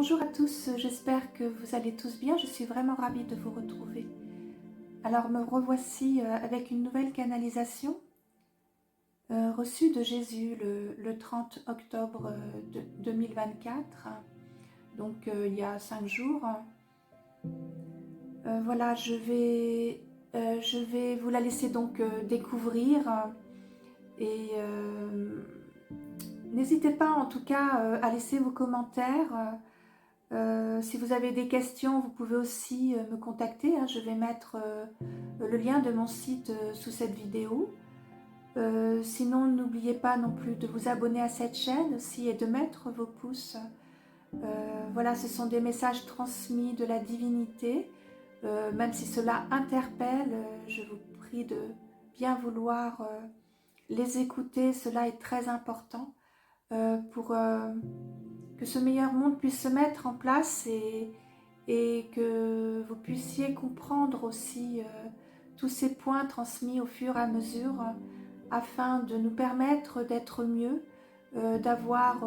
Bonjour à tous, j'espère que vous allez tous bien, je suis vraiment ravie de vous retrouver. Alors me revoici avec une nouvelle canalisation reçue de Jésus le 30 octobre 2024, donc il y a 5 jours. Voilà, je vais vous la laisser donc découvrir et n'hésitez pas en tout cas à laisser vos commentaires. Si vous avez des questions, vous pouvez aussi me contacter. Je vais mettre le lien de mon site sous cette vidéo. Sinon, n'oubliez pas non plus de vous abonner à cette chaîne aussi et de mettre vos pouces. Voilà, ce sont des messages transmis de la divinité. Même si cela interpelle, je vous prie de bien vouloir les écouter. Cela est très important pour que ce meilleur monde puisse se mettre en place et que vous puissiez comprendre aussi tous ces points transmis au fur et à mesure afin de nous permettre d'être mieux, d'avoir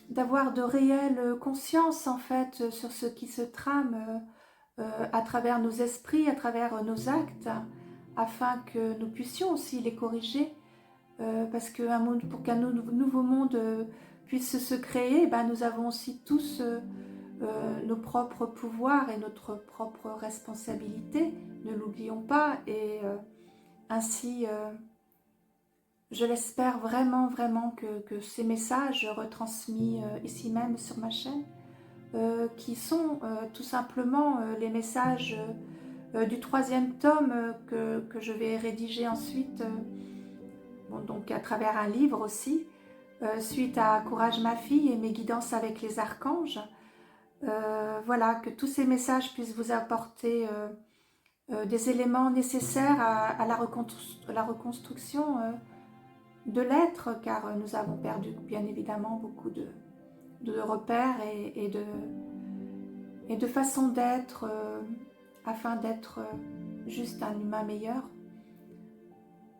de réelles consciences en fait sur ce qui se trame à travers nos esprits, à travers nos actes, afin que nous puissions aussi les corriger. Parce que pour qu'un nouveau monde puisse se créer, nous avons aussi tous nos propres pouvoirs et notre propre responsabilité, ne l'oublions pas. Et ainsi, je l'espère vraiment, vraiment que ces messages retransmis ici même sur ma chaîne, qui sont tout simplement les messages du 3e tome que je vais rédiger ensuite, donc à travers un livre aussi, suite à Courage ma fille et mes guidances avec les archanges. Voilà, que tous ces messages puissent vous apporter des éléments nécessaires à la reconstruction de l'être, car nous avons perdu bien évidemment beaucoup de repères et de façons d'être afin d'être juste un humain meilleur.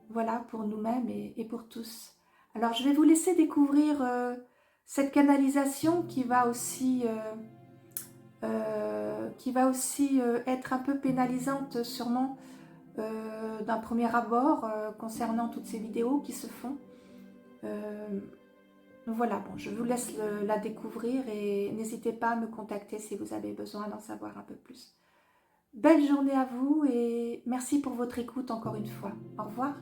Voilà, pour nous-mêmes et pour tous. Alors je vais vous laisser découvrir cette canalisation qui va aussi être un peu pénalisante sûrement d'un premier abord concernant toutes ces vidéos qui se font. Voilà, bon, je vous laisse la découvrir et n'hésitez pas à me contacter si vous avez besoin d'en savoir un peu plus. Belle journée à vous et merci pour votre écoute encore une fois. Au revoir.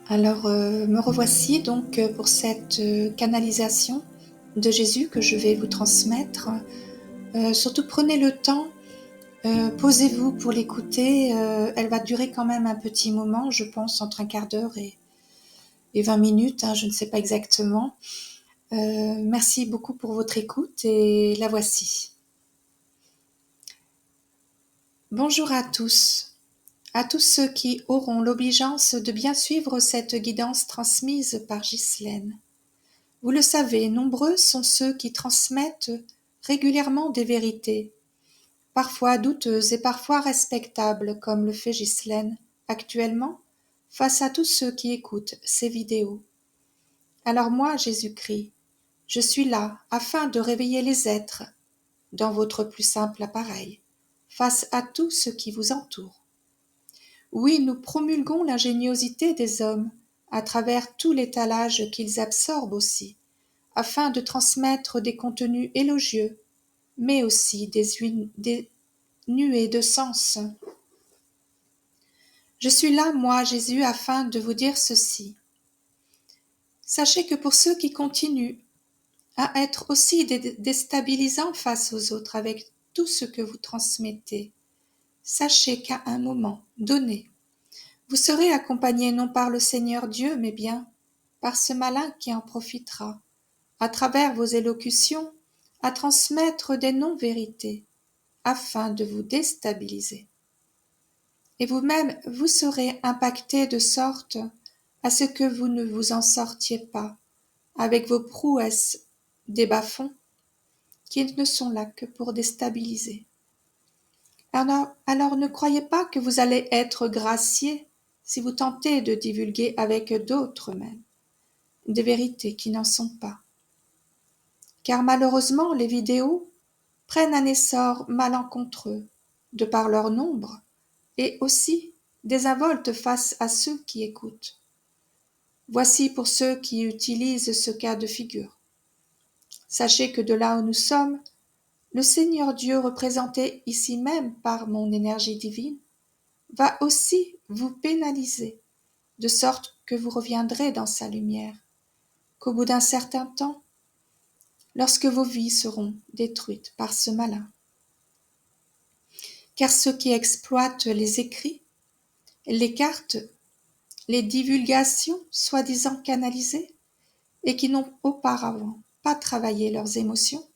Alors, me revoici donc pour cette canalisation de Jésus que je vais vous transmettre. Surtout prenez le temps, posez-vous pour l'écouter. Elle va durer quand même un petit moment, je pense, entre un quart d'heure et 20 minutes, je ne sais pas exactement. Merci beaucoup pour votre écoute et la voici. Bonjour à tous ceux qui auront l'obligeance de bien suivre cette guidance transmise par Ghislaine. Vous le savez, nombreux sont ceux qui transmettent régulièrement des vérités, parfois douteuses et parfois respectables, comme le fait Ghislaine actuellement, face à tous ceux qui écoutent ces vidéos. Alors moi, Jésus-Christ, je suis là afin de réveiller les êtres dans votre plus simple appareil, face à tout ce qui vous entoure. Oui, nous promulguons l'ingéniosité des hommes à travers tout l'étalage qu'ils absorbent aussi, afin de transmettre des contenus élogieux, mais aussi des nuées de sens. Je suis là, moi, Jésus, afin de vous dire ceci. Sachez que pour ceux qui continuent à être aussi déstabilisants face aux autres avec tout ce que vous transmettez, sachez qu'à un moment donné, vous serez accompagnés non par le Seigneur Dieu, mais bien par ce malin qui en profitera, à travers vos élocutions, à transmettre des non-vérités, afin de vous déstabiliser. et vous-même vous serez impacté de sorte à ce que vous ne vous en sortiez pas avec vos prouesses des bas-fonds qui ne sont là que pour déstabiliser. Alors ne croyez pas que vous allez être gracié si vous tentez de divulguer avec d'autres même des vérités qui n'en sont pas. Car malheureusement, les vidéos prennent un essor malencontreux de par leur nombre et aussi désinvoltes face à ceux qui écoutent. Voici pour ceux qui utilisent ce cas de figure. Sachez que de là où nous sommes, le Seigneur Dieu représenté ici même par mon énergie divine va aussi vous pénaliser, de sorte que vous reviendrez dans sa lumière, qu'au bout d'un certain temps, lorsque vos vies seront détruites par ce malin. Car ceux qui exploitent les écrits, les cartes, les divulgations soi-disant canalisées, et qui n'ont auparavant pas travaillé leurs émotions,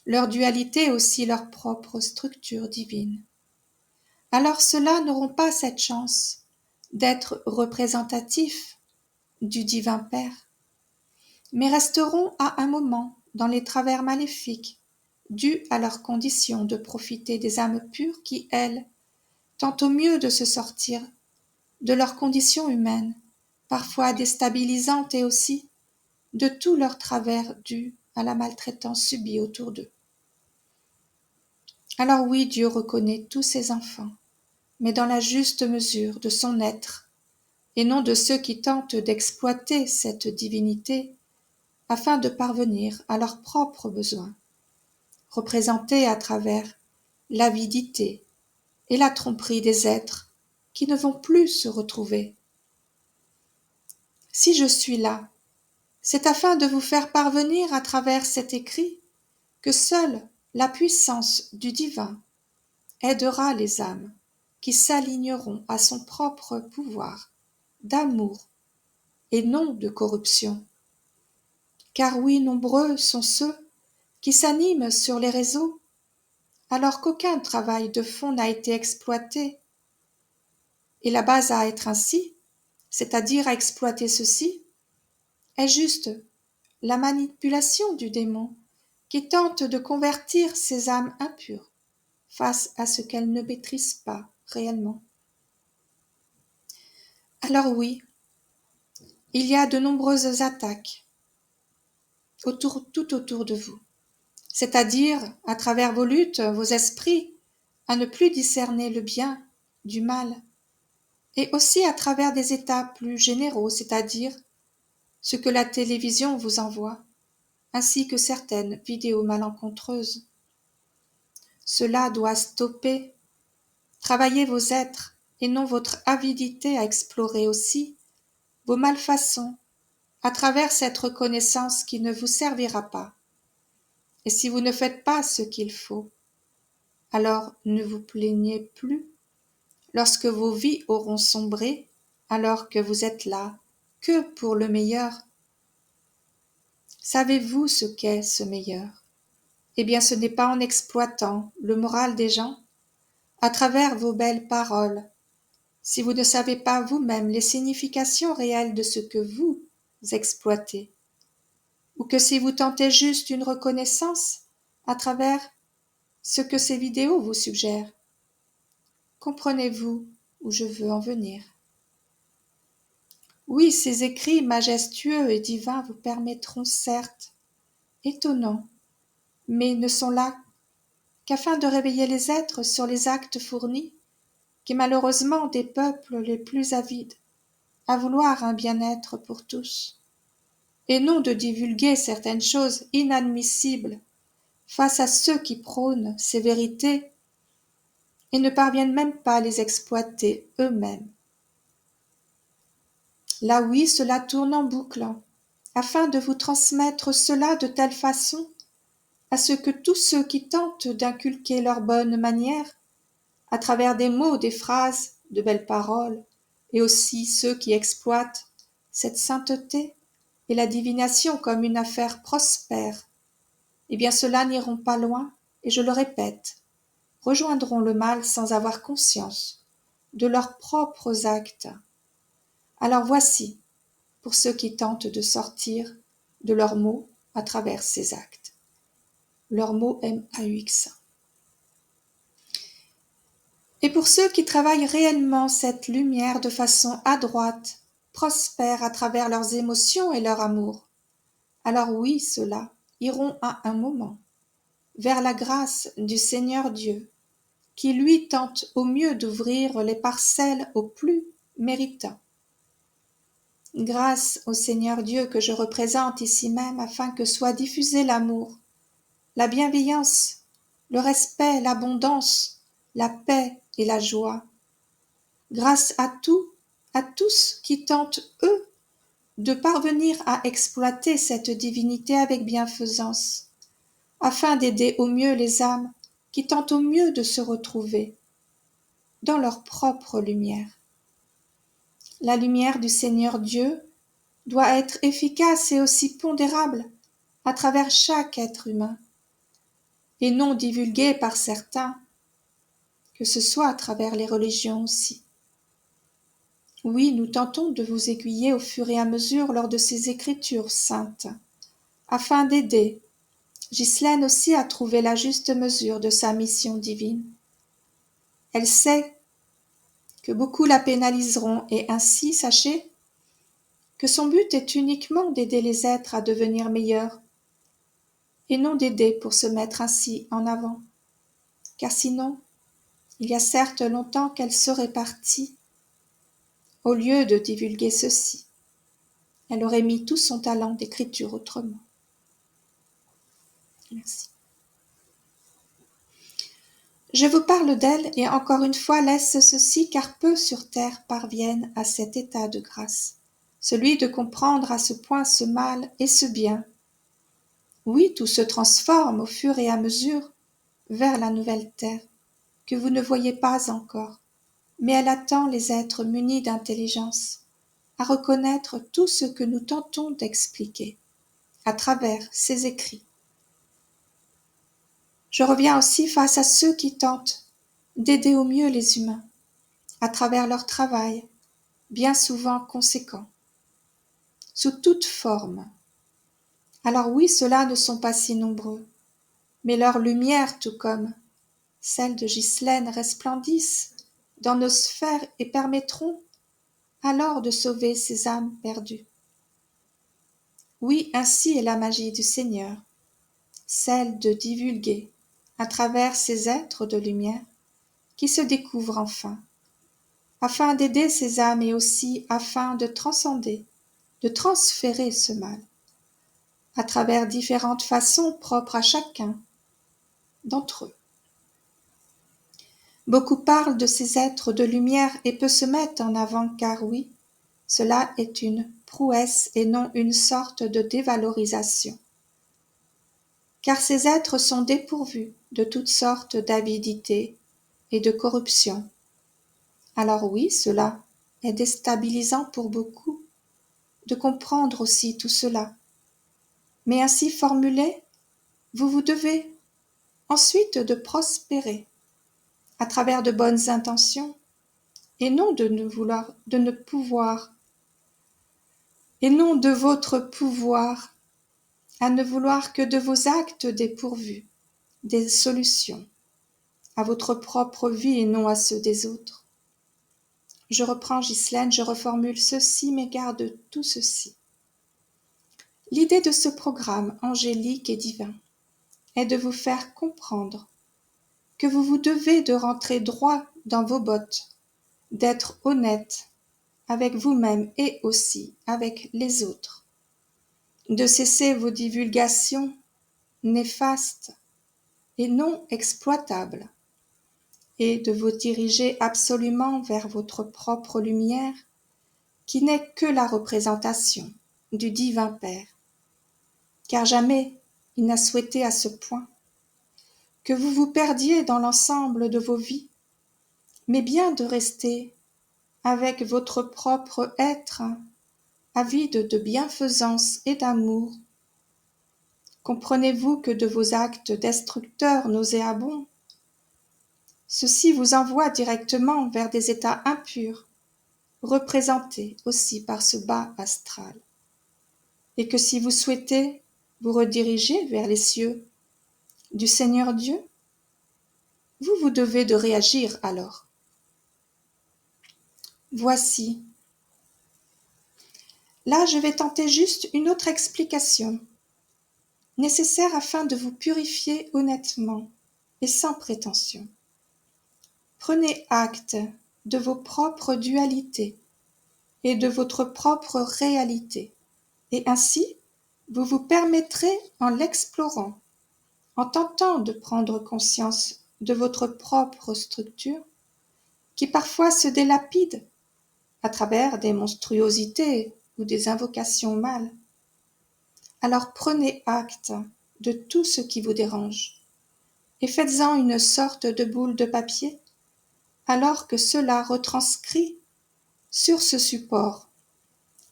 leur dualité aussi leur propre structure divine, alors ceux-là n'auront pas cette chance d'être représentatifs du divin Père, mais resteront à un moment dans les travers maléfiques dus à leur condition de profiter des âmes pures qui, elles, tentent au mieux de se sortir de leur condition humaine, parfois déstabilisante, et aussi de tous leurs travers dus à la maltraitance subie autour d'eux. Alors oui, Dieu reconnaît tous ses enfants, mais dans la juste mesure de son être, et non de ceux qui tentent d'exploiter cette divinité afin de parvenir à leurs propres besoins, représentés à travers l'avidité et la tromperie des êtres qui ne vont plus se retrouver. Si je suis là, c'est afin de vous faire parvenir à travers cet écrit que seule la puissance du divin aidera les âmes qui s'aligneront à son propre pouvoir d'amour et non de corruption. Car oui, nombreux sont ceux qui s'animent sur les réseaux alors qu'aucun travail de fond n'a été exploité. Et la base à être ainsi, c'est-à-dire à exploiter ceci, est juste la manipulation du démon qui tente de convertir ces âmes impures face à ce qu'elles ne maîtrisent pas réellement. Alors oui, il y a de nombreuses attaques tout autour de vous, c'est-à-dire à travers vos luttes, vos esprits, à ne plus discerner le bien du mal, et aussi à travers des états plus généraux, c'est-à-dire ce que la télévision vous envoie, ainsi que certaines vidéos malencontreuses. Cela doit stopper. Travaillez vos êtres et non votre avidité à explorer aussi vos malfaçons à travers cette reconnaissance qui ne vous servira pas. Et si vous ne faites pas ce qu'il faut, alors ne vous plaignez plus lorsque vos vies auront sombré alors que vous êtes là que pour le meilleur. Savez-vous ce qu'est ce meilleur? Eh bien, ce n'est pas en exploitant le moral des gens à travers vos belles paroles. Si vous ne savez pas vous-même les significations réelles de ce que vous exploitez, ou que si vous tentez juste une reconnaissance à travers ce que ces vidéos vous suggèrent, comprenez-vous où je veux en venir? Oui, ces écrits majestueux et divins vous permettront certes, étonnants, mais ne sont là qu'afin de réveiller les êtres sur les actes fournis, qui malheureusement des peuples les plus avides à vouloir un bien-être pour tous, et non de divulguer certaines choses inadmissibles face à ceux qui prônent ces vérités et ne parviennent même pas à les exploiter eux-mêmes. Là oui, cela tourne en boucle, afin de vous transmettre cela de telle façon à ce que tous ceux qui tentent d'inculquer leurs bonnes manières, à travers des mots, des phrases, de belles paroles, et aussi ceux qui exploitent cette sainteté et la divination comme une affaire prospère, eh bien ceux-là n'iront pas loin, et je le répète, rejoindront le mal sans avoir conscience de leurs propres actes. Alors voici, pour ceux qui tentent de sortir de leurs mots à travers ces actes. Leurs mots MAUX. Et pour ceux qui travaillent réellement cette lumière de façon adroite, prospère à travers leurs émotions et leur amour, alors oui, ceux-là iront à un moment vers la grâce du Seigneur Dieu, qui lui tente au mieux d'ouvrir les parcelles aux plus méritants. Grâce au Seigneur Dieu que je représente ici même afin que soit diffusé l'amour, la bienveillance, le respect, l'abondance, la paix et la joie. Grâce à tous qui tentent, eux, de parvenir à exploiter cette divinité avec bienfaisance, afin d'aider au mieux les âmes qui tentent au mieux de se retrouver dans leur propre lumière. La lumière du Seigneur Dieu doit être efficace et aussi pondérable à travers chaque être humain, et non divulguée par certains, que ce soit à travers les religions aussi. Oui, nous tentons de vous aiguiller au fur et à mesure lors de ces écritures saintes, afin d'aider Ghislaine aussi à trouver la juste mesure de sa mission divine. Elle sait que beaucoup la pénaliseront et ainsi, sachez que son but est uniquement d'aider les êtres à devenir meilleurs et non d'aider pour se mettre ainsi en avant. Car sinon, il y a certes longtemps qu'elle serait partie. Au lieu de divulguer ceci, elle aurait mis tout son talent d'écriture autrement. Merci. Je vous parle d'elle et encore une fois laisse ceci car peu sur terre parviennent à cet état de grâce, celui de comprendre à ce point ce mal et ce bien. Oui, tout se transforme au fur et à mesure vers la nouvelle terre, que vous ne voyez pas encore, mais elle attend les êtres munis d'intelligence à reconnaître tout ce que nous tentons d'expliquer à travers ces écrits. Je reviens aussi face à ceux qui tentent d'aider au mieux les humains à travers leur travail, bien souvent conséquent, sous toute forme. Alors oui, ceux-là ne sont pas si nombreux, mais leur lumière, tout comme celle de Ghislaine, resplendissent dans nos sphères et permettront alors de sauver ces âmes perdues. Oui, ainsi est la magie du Seigneur, celle de divulguer, à travers ces êtres de lumière, qui se découvrent enfin, afin d'aider ces âmes et aussi afin de transcender, de transférer ce mal, à travers différentes façons propres à chacun d'entre eux. Beaucoup parlent de ces êtres de lumière et peu se mettent en avant car oui, cela est une prouesse et non une sorte de dévalorisation. Car ces êtres sont dépourvus de toutes sortes d'avidité et de corruption. Alors oui, cela est déstabilisant pour beaucoup de comprendre aussi tout cela. Mais ainsi formulé, vous devez ensuite de prospérer à travers de bonnes intentions et non et non de votre pouvoir à ne vouloir que de vos actes dépourvus des solutions à votre propre vie et non à ceux des autres. Je reprends Ghislaine, je reformule ceci, mais garde tout ceci. L'idée de ce programme angélique et divin est de vous faire comprendre que vous devez de rentrer droit dans vos bottes, d'être honnête avec vous-même et aussi avec les autres, de cesser vos divulgations néfastes et non exploitables, et de vous diriger absolument vers votre propre lumière, qui n'est que la représentation du divin Père. Car jamais il n'a souhaité à ce point que vous vous perdiez dans l'ensemble de vos vies, mais bien de rester avec votre propre être, avide de bienfaisance et d'amour. Comprenez-vous que de vos actes destructeurs nauséabonds, Ceci vous envoie directement vers des états impurs, représentés aussi par ce bas astral. Et que si vous souhaitez vous rediriger vers les cieux du Seigneur Dieu, vous devez de réagir alors. Voici. Là, je vais tenter juste une autre explication, nécessaire afin de vous purifier honnêtement et sans prétention. Prenez acte de vos propres dualités et de votre propre réalité, et ainsi, vous vous permettrez, en l'explorant, en tentant de prendre conscience de votre propre structure, qui parfois se délapide à travers des monstruosités ou des invocations mâles. Alors prenez acte de tout ce qui vous dérange et faites-en une sorte de boule de papier, alors que cela retranscrit sur ce support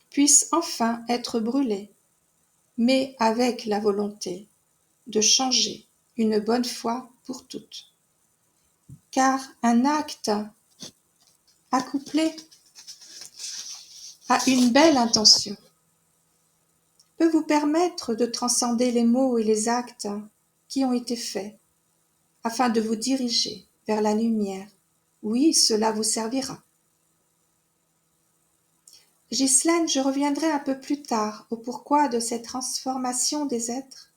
puisse enfin être brûlé, mais avec la volonté de changer une bonne fois pour toutes. Car un acte accouplé à une belle intention peut vous permettre de transcender les mots et les actes qui ont été faits, afin de vous diriger vers la lumière. Oui, cela vous servira. Ghislaine, je reviendrai un peu plus tard au pourquoi de cette transformation des êtres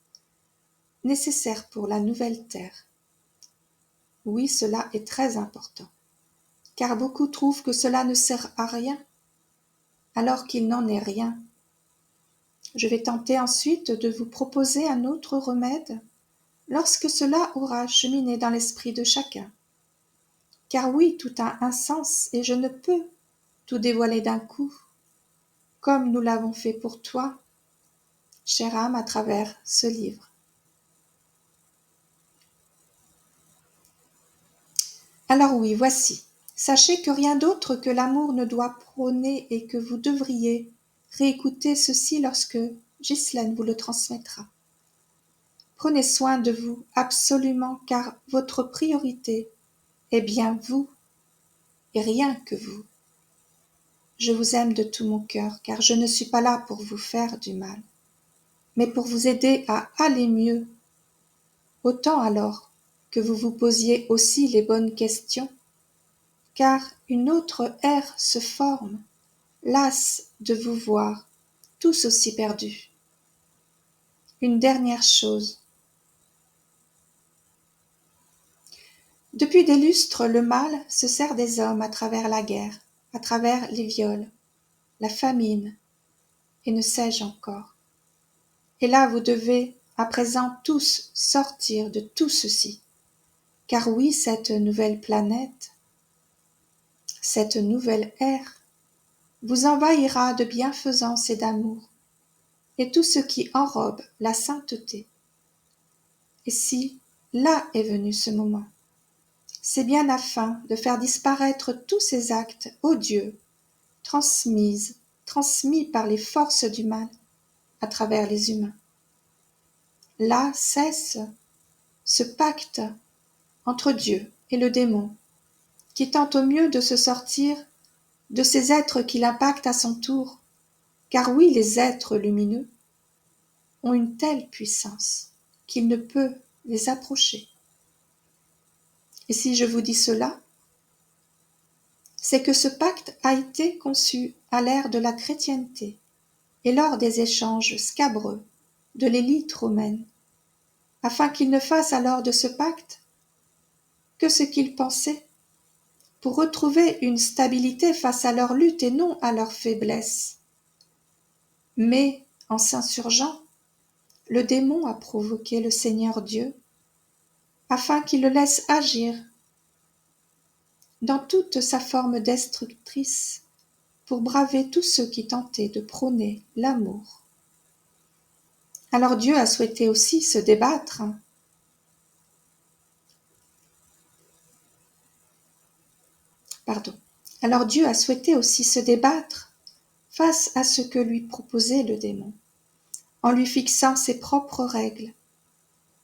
nécessaire pour la nouvelle terre. Oui, cela est très important, car beaucoup trouvent que cela ne sert à rien, alors qu'il n'en est rien. Je vais tenter ensuite de vous proposer un autre remède lorsque cela aura cheminé dans l'esprit de chacun. Car oui, tout a un sens et je ne peux tout dévoiler d'un coup, comme nous l'avons fait pour toi, chère âme, à travers ce livre. Alors oui, voici. Sachez que rien d'autre que l'amour ne doit prôner et que vous devriez réécouter ceci lorsque Ghislaine vous le transmettra. Prenez soin de vous absolument car votre priorité est bien vous et rien que vous. Je vous aime de tout mon cœur car je ne suis pas là pour vous faire du mal, mais pour vous aider à aller mieux. Autant alors que vous vous posiez aussi les bonnes questions, car une autre ère se forme, lasse de vous voir tous aussi perdus. Une dernière chose. Depuis des lustres, le mal se sert des hommes à travers la guerre, à travers les viols, la famine, et ne sais-je encore. Et là, vous devez à présent tous sortir de tout ceci, car oui, cette nouvelle planète, cette nouvelle ère, vous envahira de bienfaisance et d'amour, et tout ce qui enrobe la sainteté. Et si là est venu ce moment, c'est bien afin de faire disparaître tous ces actes odieux, transmis par les forces du mal à travers les humains. Là cesse ce pacte entre Dieu et le démon, qui tente au mieux de se sortir de ces êtres qui l'impactent à son tour, car oui, les êtres lumineux ont une telle puissance qu'il ne peut les approcher. Et si je vous dis cela, c'est que ce pacte a été conçu à l'ère de la chrétienté et lors des échanges scabreux de l'élite romaine, afin qu'ils ne fassent alors de ce pacte que ce qu'ils pensaient, pour retrouver une stabilité face à leur lutte et non à leur faiblesse. Mais, en s'insurgeant, le démon a provoqué le Seigneur Dieu, afin qu'il le laisse agir dans toute sa forme destructrice, pour braver tous ceux qui tentaient de prôner l'amour. Alors Dieu a souhaité aussi se débattre. Alors Dieu a souhaité aussi se débattre face à ce que lui proposait le démon, en lui fixant ses propres règles,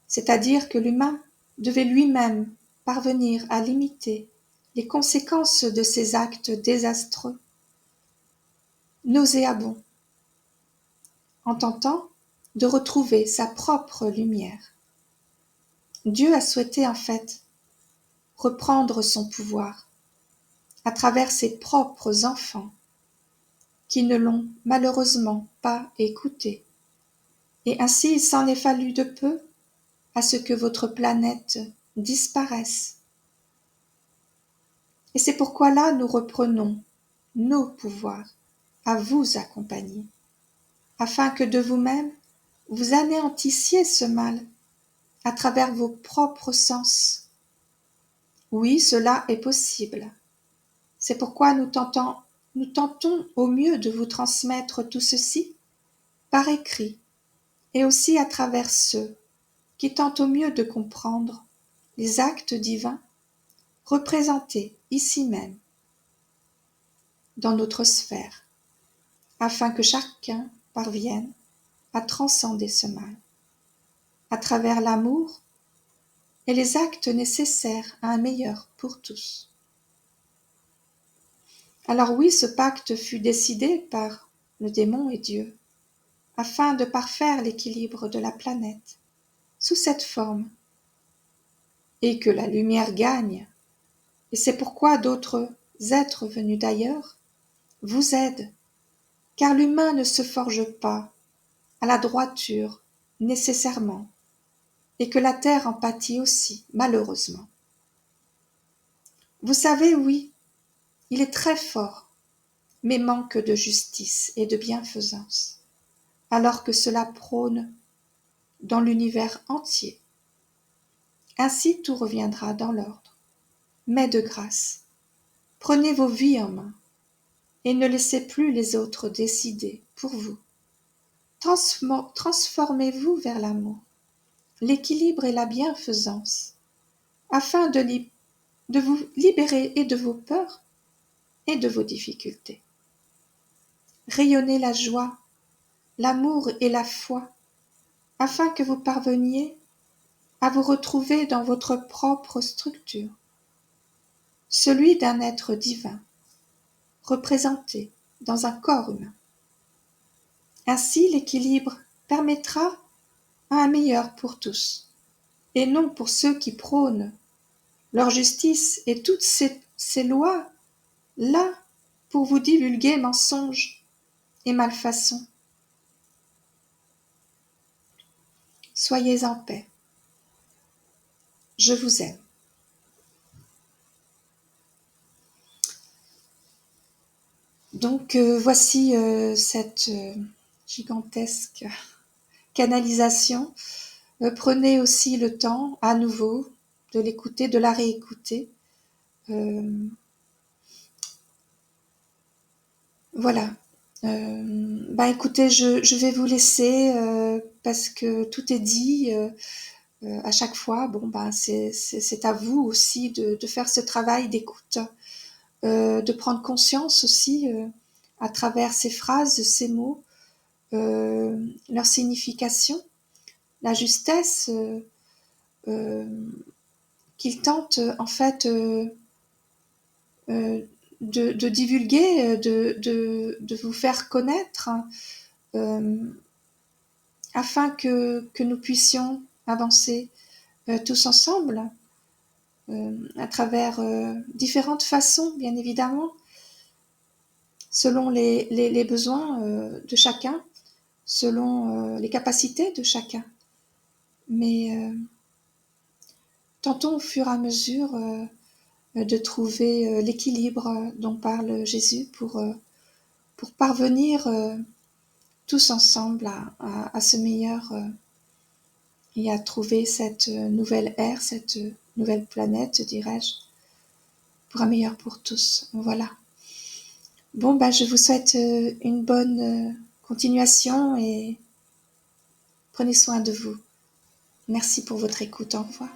c'est-à-dire que l'humain devait lui-même parvenir à limiter les conséquences de ces actes désastreux, nauséabonds, en tentant de retrouver sa propre lumière. Dieu a souhaité en fait reprendre son pouvoir à travers ses propres enfants qui ne l'ont malheureusement pas écouté. Et ainsi il s'en est fallu de peu à ce que votre planète disparaisse. Et c'est pourquoi là nous reprenons nos pouvoirs à vous accompagner, afin que de vous-même vous anéantissiez ce mal à travers vos propres sens. Oui, cela est possible. C'est pourquoi nous tentons au mieux de vous transmettre tout ceci par écrit et aussi à travers ceux qui tentent au mieux de comprendre les actes divins représentés ici même dans notre sphère, afin que chacun parvienne à transcender ce mal à travers l'amour et les actes nécessaires à un meilleur pour tous. Alors oui, ce pacte fut décidé par le démon et Dieu, afin de parfaire l'équilibre de la planète sous cette forme, et que la lumière gagne. Et c'est pourquoi d'autres êtres venus d'ailleurs vous aident, car l'humain ne se forge pas à la droiture nécessairement, et que la terre en pâtit aussi, malheureusement. Vous savez, oui, il est très fort, mais manque de justice et de bienfaisance, alors que cela prône dans l'univers entier. Ainsi tout reviendra dans l'ordre. Mais de grâce, prenez vos vies en main et ne laissez plus les autres décider pour vous. Transformez-vous vers l'amour, l'équilibre et la bienfaisance, afin de vous libérer et de vos peurs et de vos difficultés. Rayonnez la joie, l'amour et la foi, afin que vous parveniez à vous retrouver dans votre propre structure, celui d'un être divin, représenté dans un corps humain. Ainsi l'équilibre permettra à un meilleur pour tous, et non pour ceux qui prônent leur justice et toutes ces lois-là pour vous divulguer mensonges et malfaçons. Soyez en paix. Je vous aime. Donc voici cette gigantesque canalisation. Prenez aussi le temps à nouveau de l'écouter, de la réécouter. Voilà. Écoutez, je vais vous laisser parce que tout est dit à chaque fois. C'est à vous aussi de faire ce travail d'écoute, de prendre conscience aussi à travers ces phrases, ces mots, leur signification, la justesse qu'ils tentent en fait de divulguer, de vous faire connaître, afin que nous puissions avancer tous ensemble, à travers différentes façons, bien évidemment, selon les besoins de chacun, selon les capacités de chacun. Mais tentons au fur et à mesure de trouver l'équilibre dont parle Jésus pour parvenir tous ensemble à ce meilleur et à trouver cette nouvelle ère, cette nouvelle planète, dirais-je, pour un meilleur pour tous. Voilà. Bon, je vous souhaite une bonne continuation et prenez soin de vous. Merci pour votre écoute. Au revoir.